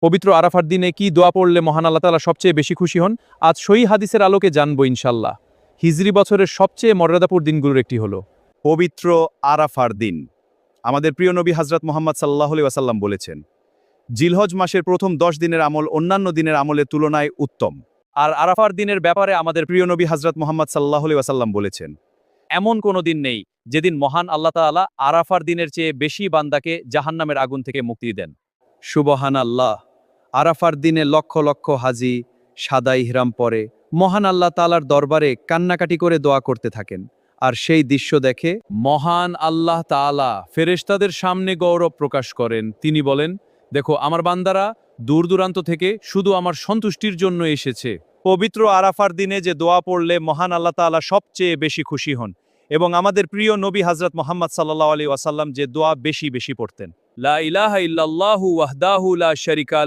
পবিত্র আরাফার দিনে কি দোয়া পড়লে মহান আল্লাহ তাআলা সবচেয়ে বেশি খুশি হন? আজ সহিহ হাদিসের আলোকে জানবো ইনশাআল্লাহ। হিজরি বছরের সবচেয়ে মর্যাদাপূর্ণ দিনগুলোর একটি হলো পবিত্র আরাফার দিন। আমাদের প্রিয় নবী হযরত মুহাম্মদ সাল্লাল্লাহু আলাইহি ওয়াসাল্লাম বলেছেন, জিলহজ মাসের প্রথম 10 দিনের আমল অন্যান্য দিনের আমলের তুলনায় উত্তম। আর আরাফার দিনের ব্যাপারে আমাদের প্রিয় নবী হযরত মুহাম্মদ সাল্লাল্লাহু আলাইহি ওয়াসাল্লাম বলেছেন, এমন কোনো দিন নেই যেদিন মহান আল্লাহ তাআলা আরাফার দিনের চেয়ে বেশি বান্দাকে জাহান্নামের আগুন থেকে মুক্তি দেন। সুবহানাল্লাহ। আরাফার দিনে লক্ষ লক্ষ হাজি সাদা ইহরাম পরে মহান আল্লাহ তাআলার দরবারে কান্নাকাটি করে দোয়া করতে থাকেন। আর সেই দৃশ্য দেখে মহান আল্লাহ তাআলা ফেরেশতাদের সামনে গৌরব প্রকাশ করেন। তিনি বলেন, দেখো আমার বান্দারা দূর দূরান্ত থেকে শুধু আমার সন্তুষ্টির জন্য এসেছে। পবিত্র আরাফার দিনে যে দোয়া পড়লে মহান আল্লাহ তাআলা সবচেয়ে বেশি খুশি হন, এবং আমাদের প্রিয় নবী হযরত মুহাম্মদ সাল্লাল্লাহু আলাইহি ওয়াসাল্লাম যে দোয়া বেশি বেশি পড়তেন। লা ইলাহা ইল্লাল্লাহু ওয়াহদাহু লা শারিকা লাহু